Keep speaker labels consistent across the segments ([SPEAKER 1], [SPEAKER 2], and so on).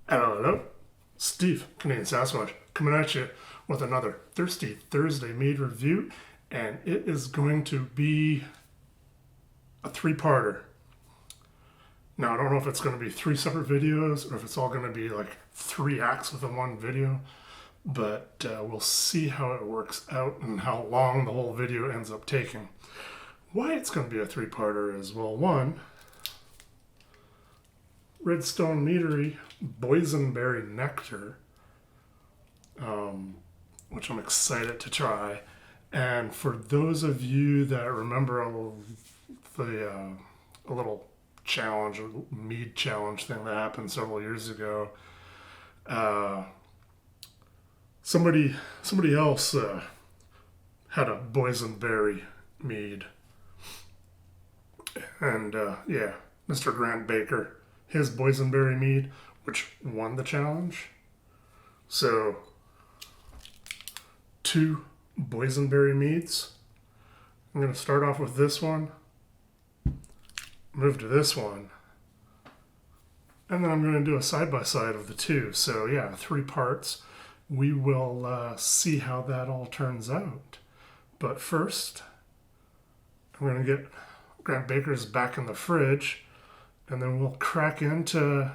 [SPEAKER 1] Hello, hello. Steve, Canadian Sasquatch, coming at you with another Thirsty Thursday mead review, and it is going to be a three-parter. Now, I don't know if it's going to be three separate videos or if it's all going to be like three acts within one video, but we'll see how it works out and how long the whole video ends up taking. Why it's going to be a three-parter is, well, one, Redstone Meadery Boysenberry Nectar, which I'm excited to try. And for those of you that remember a little challenge, a mead challenge thing that happened several years ago, somebody else had a boysenberry mead, and yeah, Mr. Grant Baker, his boysenberry mead, which won the challenge. So, two boysenberry meads. I'm going to start off with this one, move to this one, and then I'm going to do a side-by-side of the two. So yeah, three parts. We will see how that all turns out. But first, I'm going to get Grant Baker's back in the fridge, and then we'll crack into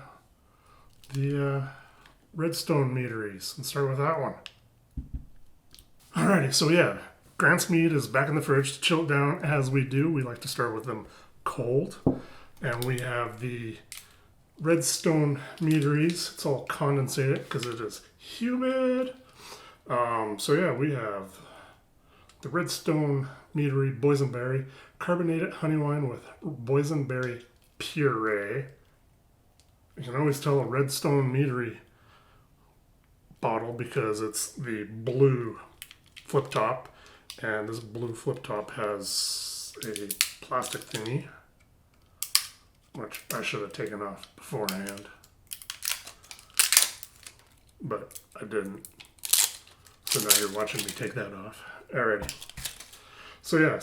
[SPEAKER 1] the Redstone Meaderies and start with that one. Alrighty, so yeah, Grant's mead is back in the fridge to chill it down as we do. We like to start with them cold. And we have the Redstone Meaderies. It's all condensated because it is humid. So yeah, we have the Redstone Meadery Boysenberry carbonated honey wine with boysenberry puree. You can always tell a Redstone Meadery bottle because it's the blue flip top, and this blue flip top has a plastic thingy, which I should have taken off beforehand, but I didn't. So now you're watching me take that off. Alrighty. So yeah,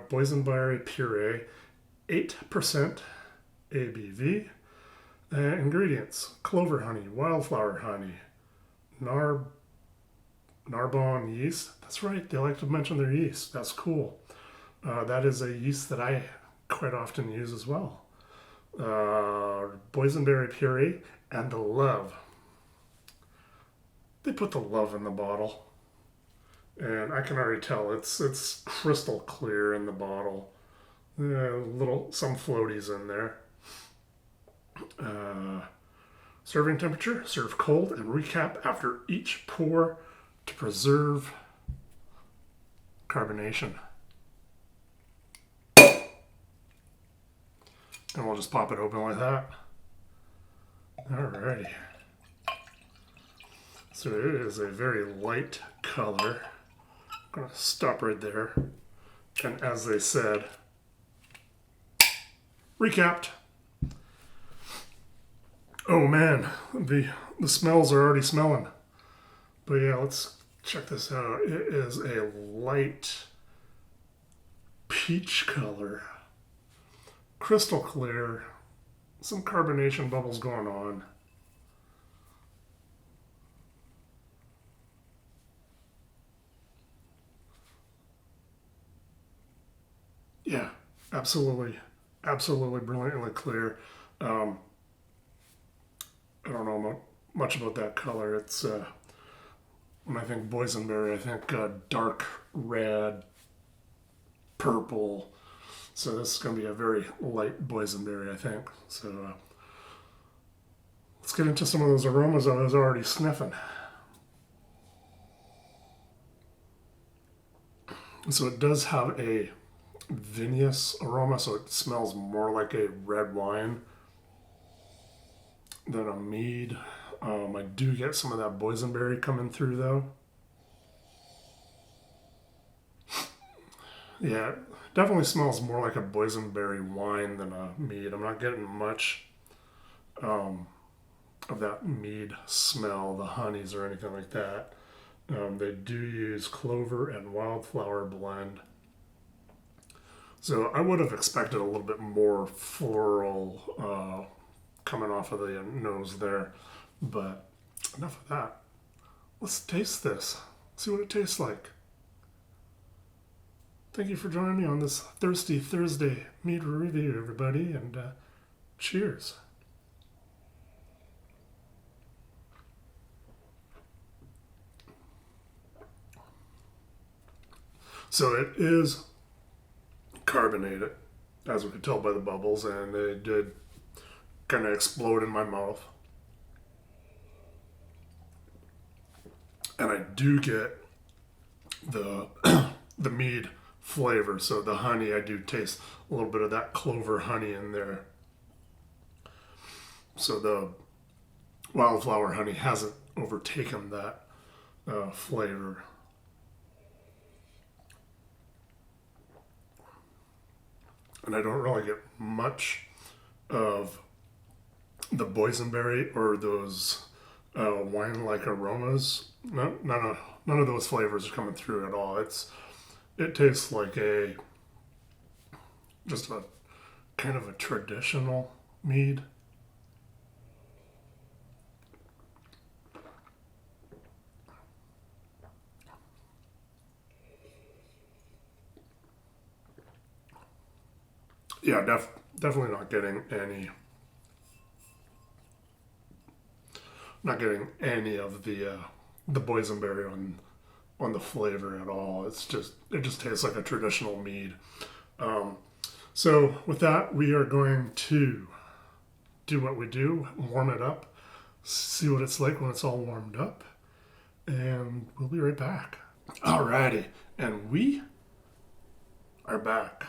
[SPEAKER 1] boysenberry puree, 8% ABV. Ingredients: clover honey, wildflower honey, Narbonne yeast. That's right, they like to mention their yeast. That's cool. That is a yeast that I quite often use as well. Boysenberry puree and the love. They put the love in the bottle, and I can already tell it's crystal clear in the bottle. Some floaties in there. Serving temperature: serve cold and recap after each pour to preserve carbonation. And we'll just pop it open like that. Alrighty. So it is a very light color. I'm going to stop right there. And as they said, recapped. Oh man, the smells are already smelling. But yeah, let's check this out. It is a light peach color. Crystal clear. Some carbonation bubbles going on. Yeah, absolutely brilliantly clear. I don't know much about that color. It's when I think boysenberry, I think dark red, purple. So this is going to be a very light boysenberry, I think. So let's get into some of those aromas I was already sniffing. So it does have a vinous aroma, so it smells more like a red wine than a mead. I do get some of that boysenberry coming through though. Yeah, it definitely smells more like a boysenberry wine than a mead. I'm not getting much of that mead smell, the honeys or anything like that. They do use clover and wildflower blend. So I would have expected a little bit more floral coming off of the nose there. But enough of that. Let's taste this. See what it tastes like. Thank you for joining me on this Thirsty Thursday mead review, everybody, and cheers. So it is carbonated, as we could tell by the bubbles, and they did kind of explode in my mouth. And I do get the the mead flavor, so the honey, I do taste a little bit of that clover honey in there. So the wildflower honey hasn't overtaken that flavor. And I don't really get much of the boysenberry or those wine-like aromas. None of those flavors are coming through at all. It tastes like just a kind of a traditional mead. Yeah, definitely not getting any of the boysenberry on the flavor at all. It just tastes like a traditional mead. So with that, we are going to do what we do, warm it up, see what it's like when it's all warmed up, and we'll be right back. Alrighty, and we are back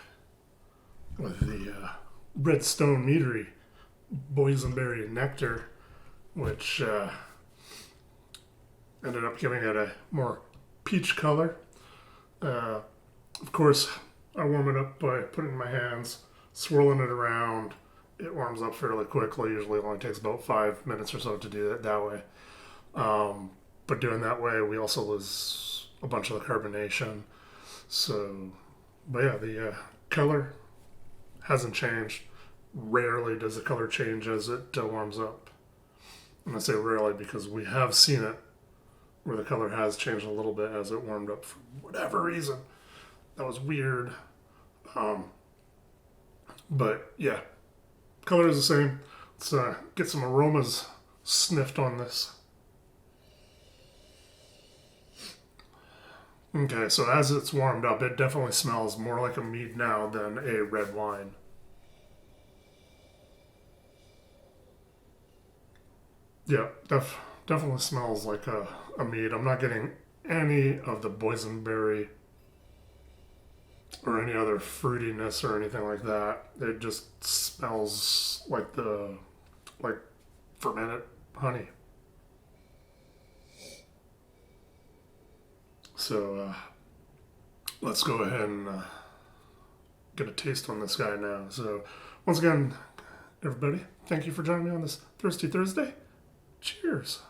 [SPEAKER 1] with the Redstone Meadery Boysenberry Nectar, which ended up giving it a more peach color. Of course, I warm it up by putting it in my hands, swirling it around. It warms up fairly quickly. Usually it only takes about 5 minutes or so to do it that way. But doing that way, we also lose a bunch of the carbonation. But yeah, the color hasn't changed. Rarely does the color change as it warms up. And I say rarely because we have seen it where the color has changed a little bit as it warmed up for whatever reason. That was weird. But yeah, color is the same. Let's get some aromas sniffed on this. Okay, so as it's warmed up, it definitely smells more like a mead now than a red wine. Yeah, definitely smells like a mead. I'm not getting any of the boysenberry or any other fruitiness or anything like that. It just smells like fermented honey. So let's go ahead and get a taste on this guy now. So once again, everybody, thank you for joining me on this Thirsty Thursday. Cheers.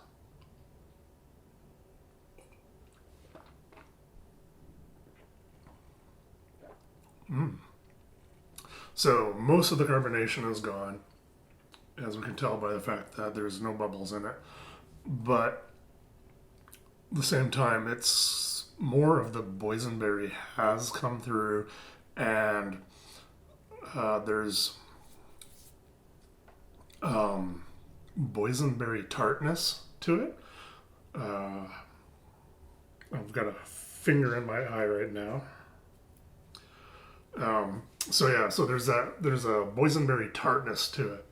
[SPEAKER 1] So most of the carbonation is gone, as we can tell by the fact that there's no bubbles in it. But at the same time, it's more of the boysenberry has come through, and there's boysenberry tartness to it. I've got a finger in my eye right now. So there's a boysenberry tartness to it.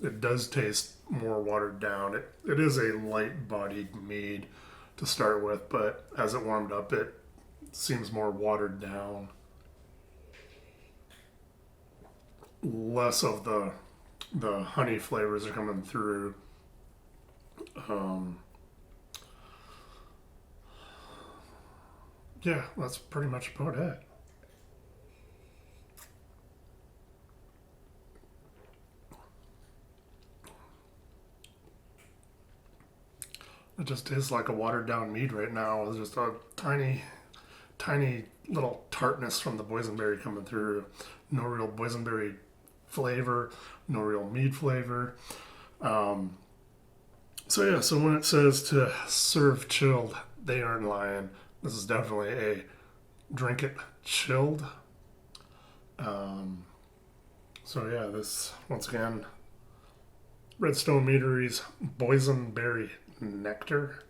[SPEAKER 1] It does taste more watered down. It is a light-bodied mead to start with, but as it warmed up, it seems more watered down. Less of the honey flavors are coming through. Yeah, that's pretty much about it. It just tastes like a watered down mead right now with just a tiny tiny little tartness from the boysenberry coming through. No real boysenberry flavor, no real mead flavor. So yeah, so when it says to serve chilled, they aren't lying. This is definitely a drink it chilled. So yeah, this, once again, Redstone Meadery's Boysenberry Nectar.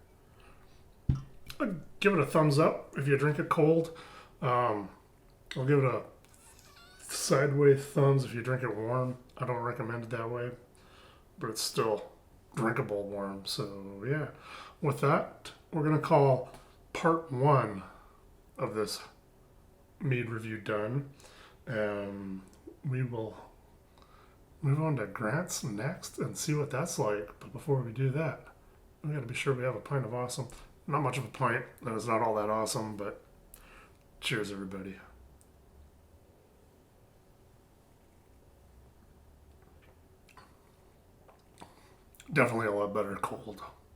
[SPEAKER 1] I'd give it a thumbs up if you drink it cold. I'll give it a sideways thumbs if you drink it warm. I don't recommend it that way, but it's still drinkable warm. So yeah, with that, we're gonna call part 1 of this mead review done. We will move on to Grant's next and see what that's like. But before we do that, we gotta be sure we have a pint of awesome. Not much of a pint, that is not all that awesome, but cheers everybody. Definitely a lot better cold.